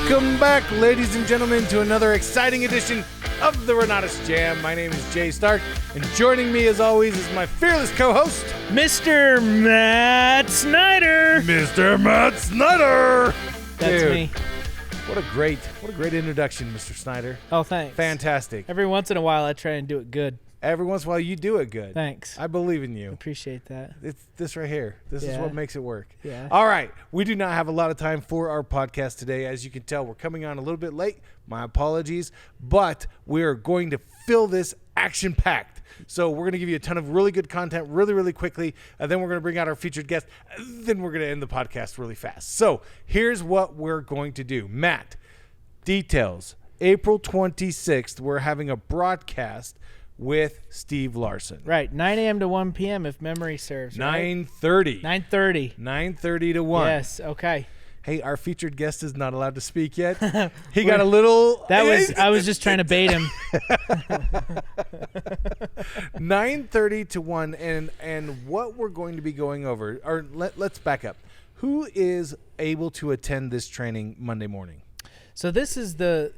Welcome back, ladies and gentlemen, to another exciting edition of the Renatus J.A.M. My name is Jay Stark, and joining me, as always, is my fearless co-host, Mr. Matt Snyder. Mr. Matt Snyder. That's Dude, me. What a great introduction, Mr. Snyder. Oh, thanks. Fantastic. Every once in a while, I try and do it good. Every once in a while, you do it good. Thanks. I believe in you. Appreciate that. It's this right here. This is what makes it work. Yeah. All right. We do not have a lot of time for our podcast today. As you can tell, we're coming on a little bit late. My apologies. But we're going to fill this action-packed. So we're going to give you a ton of really good content really, really quickly. And then we're going to bring out our featured guest. Then we're going to end the podcast really fast. So here's what we're going to do. Matt, details. April 26th, we're having a broadcast with Steve Larson. Right, 9 a.m. to 1 p.m. if memory serves. 9:30. 9:30. 9:30 to 1. Yes, okay. Hey, our featured guest is not allowed to speak yet. He got a little... I was just trying to bait him. 9:30 to 1, and what we're going to be going over, or let's back up. Who is able to attend this training Monday morning? So this is the...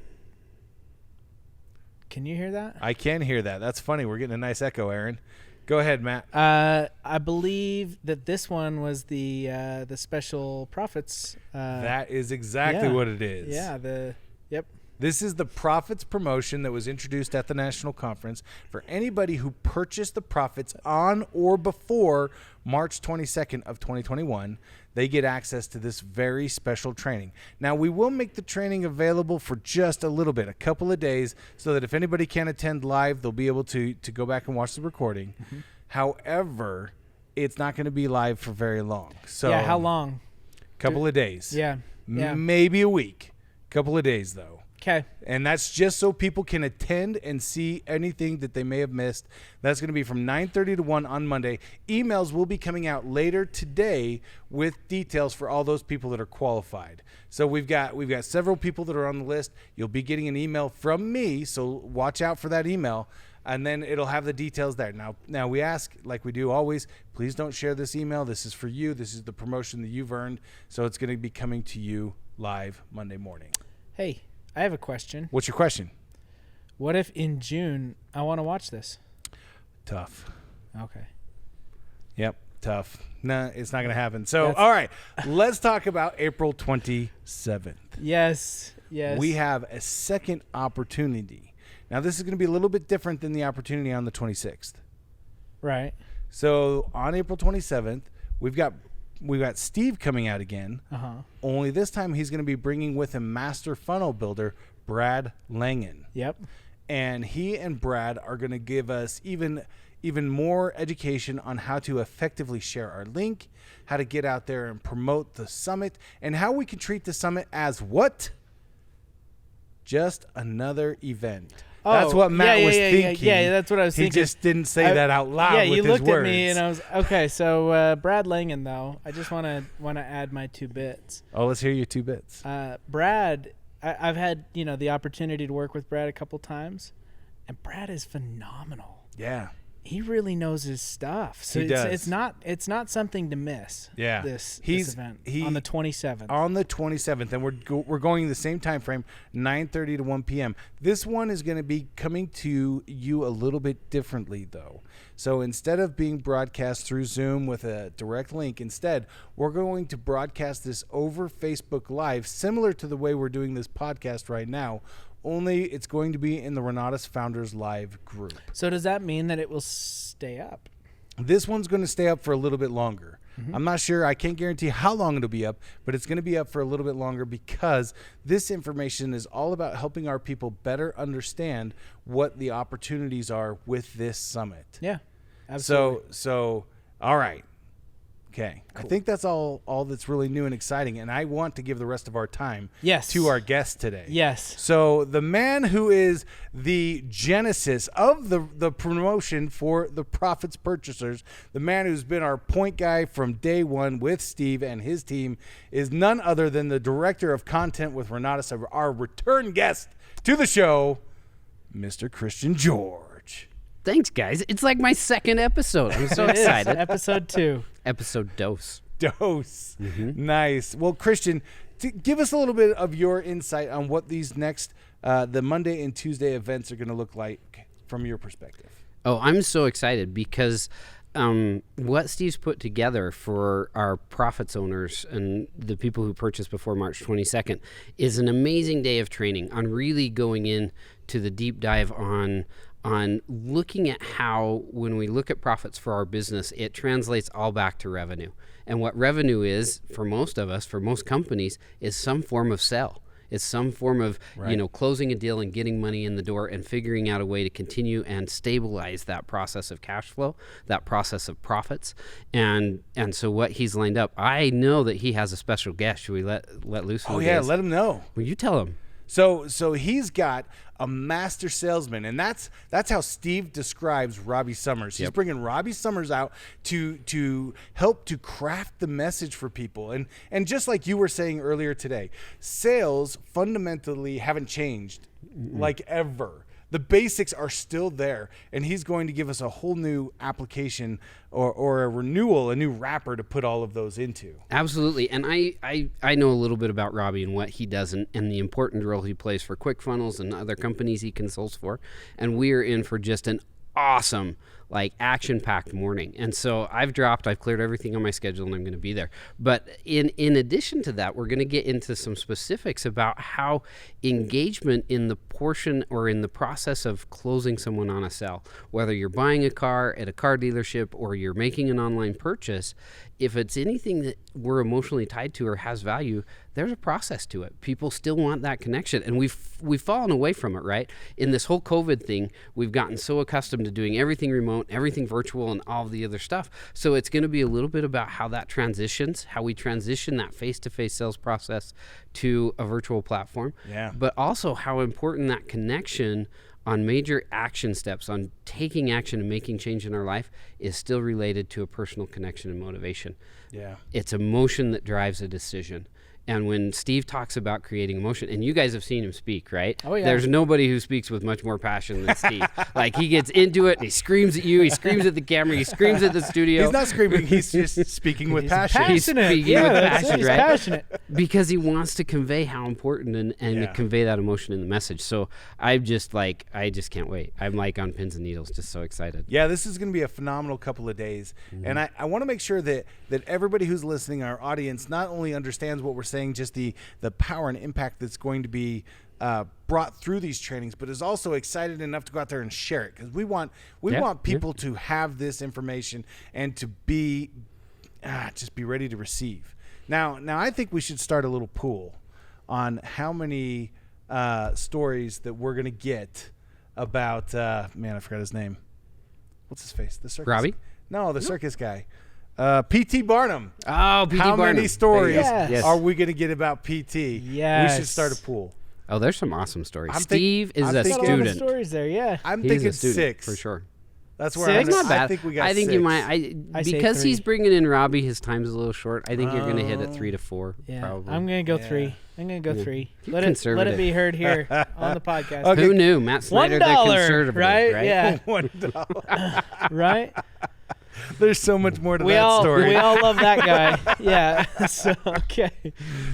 Can you hear that? I can hear that. That's funny. We're getting a nice echo, Aaron. Go ahead, Matt. I believe that this one was the special profits. That is exactly what it is. Yeah. Yep. This is the Profits promotion that was introduced at the National Conference for anybody who purchased the Profits on or before March 22nd of 2021. They get access to this very special training. Now, we will make the training available for just a little bit, a couple of days, so that if anybody can't attend live, they'll be able to go back and watch the recording. Mm-hmm. However, it's not going to be live for very long. So yeah, how long? Couple of days. Yeah. Maybe a week. Couple of days, though. Okay. And that's just so people can attend and see anything that they may have missed. That's going to be from 9:30 to 1 on Monday. Emails will be coming out later today with details for all those people that are qualified. So we've got several people that are on the list. You'll be getting an email from me, so watch out for that email, and then it'll have the details there. Now we ask, like we do always, please don't share this email. This is for you. This is the promotion that you've earned. So it's going to be coming to you live Monday morning. Hey, I have a question. What's your question? What if in June I want to watch this? Tough. Okay. Yep, tough. Nah, it's not going to happen. So, all right, let's talk about April 27th. Yes. We have a second opportunity. Now, this is going to be a little bit different than the opportunity on the 26th. Right. So, on April 27th, we've got Steve coming out again. Only this time he's going to be bringing with him master funnel builder Brad Langen. Yep. And he and Brad are going to give us even more education on how to effectively share our link, how to get out there and promote the summit, and how we can treat the summit as what? Just another event. That's what Matt was thinking. Yeah, that's what I was thinking. He just didn't say that out loud with his words. Yeah, you looked at me and I was, okay, so Brad Langen, though, I just want to add my 2 bits. Oh, let's hear your 2 bits. Brad, I've had, the opportunity to work with Brad a couple times, and Brad is phenomenal. Yeah. He really knows his stuff. So he does. It's not something to miss. Yeah. This event on the 27th. On the 27th, and we're going the same time frame, 9:30 to 1 p.m. This one is going to be coming to you a little bit differently, though. So instead of being broadcast through Zoom with a direct link, instead we're going to broadcast this over Facebook Live, similar to the way we're doing this podcast right now. Only it's going to be in the Renatus Founders Live group. So does that mean that it will stay up? This one's going to stay up for a little bit longer. Mm-hmm. I'm not sure. I can't guarantee how long it'll be up, but it's going to be up for a little bit longer because this information is all about helping our people better understand what the opportunities are with this summit. Yeah, absolutely. So all right. Okay. Cool. I think that's all that's really new and exciting, and I want to give the rest of our time to our guest today. Yes. So the man who is the genesis of the promotion for the Profits purchasers, the man who's been our point guy from day one with Steve and his team, is none other than the director of content with Renatus, our return guest to the show, Mr. Christian George. Thanks, guys. It's like my second episode. I'm so excited. Episode 2. Episode dose. dose. Nice. Well, Christian, give us a little bit of your insight on what these next the Monday and Tuesday events are going to look like from your perspective. Oh, I'm so excited because what Steve's put together for our profits owners and the people who purchase before March 22nd is an amazing day of training on really going in to the deep dive on looking at how, when we look at profits for our business, it translates all back to revenue. And what revenue is, for most of us, for most companies, is some form of sale. It's some form of, closing a deal and getting money in the door and figuring out a way to continue and stabilize that process of cash flow, that process of profits. And so what he's lined up, I know that he has a special guest. Should we let loose? Oh, yeah, let him know. Well, you tell him. So he's got a master salesman, and that's how Steve describes Robbie Summers. He's bringing Robbie Summers out to help to craft the message for people. And just like you were saying earlier today, sales fundamentally haven't changed like ever. The basics are still there, and he's going to give us a whole new application or a renewal, a new wrapper to put all of those into. Absolutely. And I know a little bit about Robbie and what he does and the important role he plays for ClickFunnels and other companies he consults for. And we're in for just an awesome, action-packed morning. And so I've cleared everything on my schedule, and I'm going to be there. But in addition to that, we're going to get into some specifics about how engagement in the portion or in the process of closing someone on a sale, whether you're buying a car at a car dealership or you're making an online purchase, if it's anything that we're emotionally tied to or has value, there's a process to it. People still want that connection, and we've fallen away from it, right? In this whole COVID thing, we've gotten so accustomed to doing everything remote, everything virtual, and all of the other stuff. So it's going to be a little bit about how that transitions, how we transition that face-to-face sales process to a virtual platform. Yeah. But also how important that connection on major action steps, on taking action and making change in our life, is still related to a personal connection and motivation. Yeah. It's emotion that drives a decision. And when Steve talks about creating emotion, and you guys have seen him speak, right? Oh, yeah. There's nobody who speaks with much more passion than Steve. He gets into it, and he screams at you, he screams at the camera, he screams at the studio. He's not screaming, he's just speaking with passion. He's speaking with passion, He's right? passionate. Because he wants to convey how important and to convey that emotion in the message. So I just can't wait. I'm on pins and needles, just so excited. Yeah, this is going to be a phenomenal couple of days. And I want to make sure that everybody who's listening, our audience, not only understands what we're saying, just the power and impact that's going to be brought through these trainings, but is also excited enough to go out there and share it, because we want people to have this information and to be just be ready to receive. Now I think we should start a little pool on how many stories that we're going to get about I forgot his name. What's his face? The circus. Robbie? No, the circus guy. P.T. Barnum. Oh, P.T. How Barnum. many stories Yes. are we going to get about P.T.? Yes. We should start a pool. Oh, there's some awesome stories. I'm Steve is I'm a thinking- Got a lot of student. stories there, yeah. I'm He's thinking a student, 6. for sure. That's where Six? It's not bad. I think we got I think 6. you might. I say Because 3. he's bringing in Robbie, his time's a little short. I think you're going to hit at 3 to 4. Yeah, Probably. I'm gonna go Yeah. 3. I'm gonna go 3. Keep Let it conservative. be heard here on the podcast. Okay. Who knew? Matt Snyder, the $1, conservative, right? Yeah, $1. right. There's so much more to We that all story. love that guy. Yeah. So okay.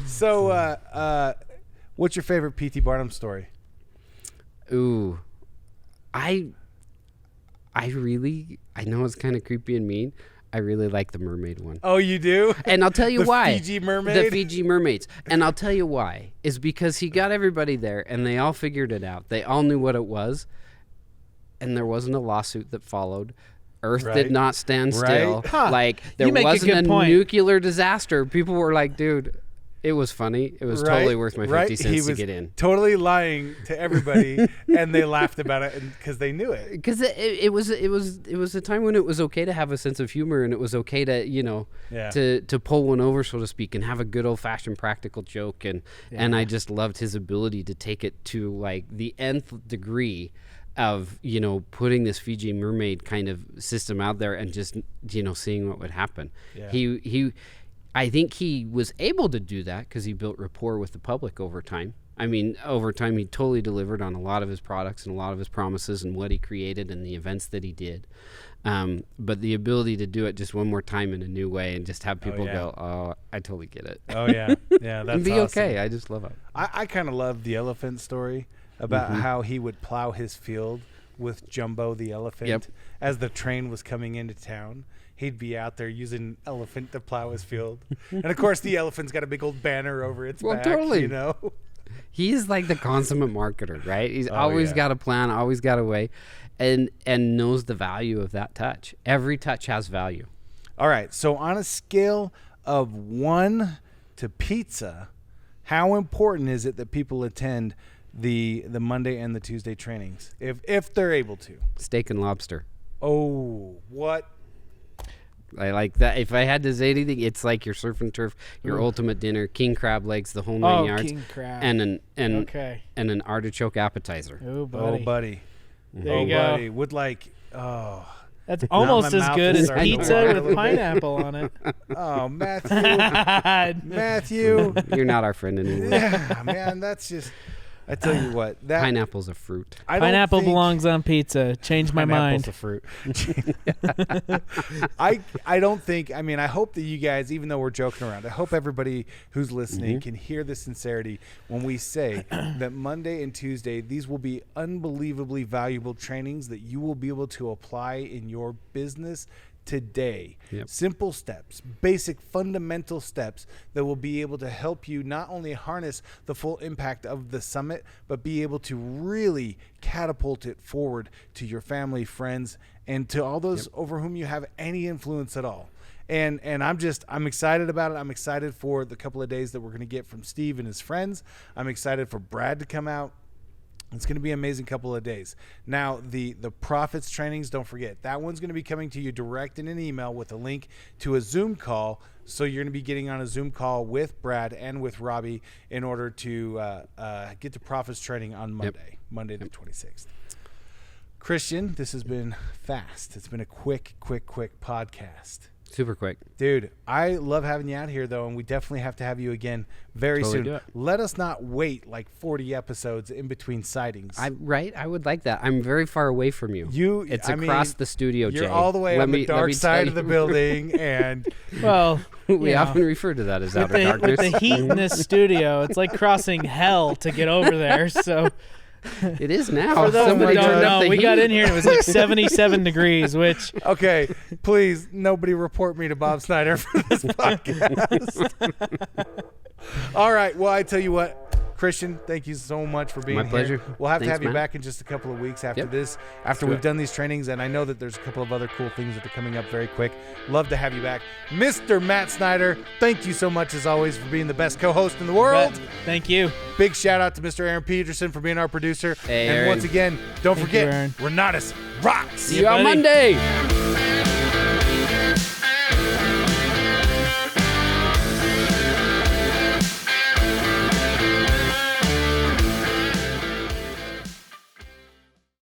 So, what's your favorite P.T. Barnum story? Ooh, I know it's kind of creepy and mean. I really like the mermaid one. Oh, you do? And I'll tell you The why. Fiji mermaid? The Fiji mermaids. And I'll tell you why. Is because he got everybody there and they all figured it out. They all knew what it was. And there wasn't a lawsuit that followed. Earth Right. did not stand still. Right. Huh. There You make a wasn't good a point. nuclear disaster. People were like, dude, it was funny. It was totally worth my 50 cents he to was get in. totally lying to everybody, and they laughed about it because they knew it. Because it was a time when it was okay to have a sense of humor, and it was okay to Yeah. to pull one over, so to speak, and have a good old fashioned practical joke, and I just loved his ability to take it to the nth degree of putting this Fiji mermaid kind of system out there and just seeing what would happen. Yeah. I think he was able to do that because he built rapport with the public over time. I mean, over time, he totally delivered on a lot of his products and a lot of his promises and what he created and the events that he did. But the ability to do it just one more time in a new way and just have people go, oh, I totally get it. Oh, yeah. Yeah, that's and be awesome. okay. I just love it. I kind of love the elephant story about how he would plow his field with Jumbo the elephant as the train was coming into town. He'd be out there using an elephant to plow his field. And, of course, the elephant's got a big old banner over its back, totally. you know? He's like the consummate marketer, right? He's always got a plan, always got a way, and knows the value of that touch. Every touch has value. All right, so on a scale of 1 to pizza, how important is it that people attend the Monday and the Tuesday trainings, if they're able to? Steak and lobster. Oh, what? I like that. If I had to say anything, it's like your surf and turf, your ultimate dinner, king crab legs, the whole 9 yards, king crab. and an artichoke appetizer. Oh, buddy. Oh, buddy. There you go. Buddy. Would That's almost my as mouth good is as starting to pizza water a with little bit. pineapple on it. Oh, Matthew. You're not our friend anymore. Yeah, man, that's just. I tell you what, that Pineapple's a fruit. I don't Pineapple think belongs on pizza. Change my pineapple's mind. a fruit. I don't think. I mean, I hope that you guys, even though we're joking around, I hope everybody who's listening can hear the sincerity when we say that Monday and Tuesday, these will be unbelievably valuable trainings that you will be able to apply in your business today. Simple steps, basic fundamental steps that will be able to help you not only harness the full impact of the summit, but be able to really catapult it forward to your family, friends, and to all those over whom you have any influence at all. And I'm excited about it. I'm excited for the couple of days that we're going to get from Steve and his friends. I'm excited for Brad to come out. It's going to be an amazing couple of days. Now, the profits trainings, don't forget, that one's going to be coming to you direct in an email with a link to a Zoom call. So you're going to be getting on a Zoom call with Brad and with Robbie in order to get the profits training on Monday, Monday the 26th. Christian, this has been fast. It's been a quick podcast. Super quick. Dude, I love having you out here, though, and we definitely have to have you again very Totally soon. do it. Let us not wait like 40 episodes in between sightings. I would like that. I'm very far away from you. It's across the studio, Jay. You're all the way on the dark side of the building, and Well, we yeah. often refer to that as with outer the, darkness. with the heat in this studio, it's like crossing hell to get over there. So It is now. for those Somebody that don't turned up know, the we got heat. in here and it was like 77 degrees, which okay, please, nobody report me to Bob Snyder for this podcast. All right, well, I tell you what, Christian, thank you so much for being My here. pleasure. We'll have to Thanks, have you man. back in just a couple of weeks after Yep. this, after do we've it. done these trainings, and I know that there's a couple of other cool things that are coming up very quick. Love to have you back. Mr. Matt Snyder, thank you so much, as always, for being the best co-host in the world. thank you. Big shout out to Mr. Aaron Peterson for being our producer. Hey, and Aaron. once again, don't Thank forget, you, Aaron. Renatus rocks. See you on buddy. Monday.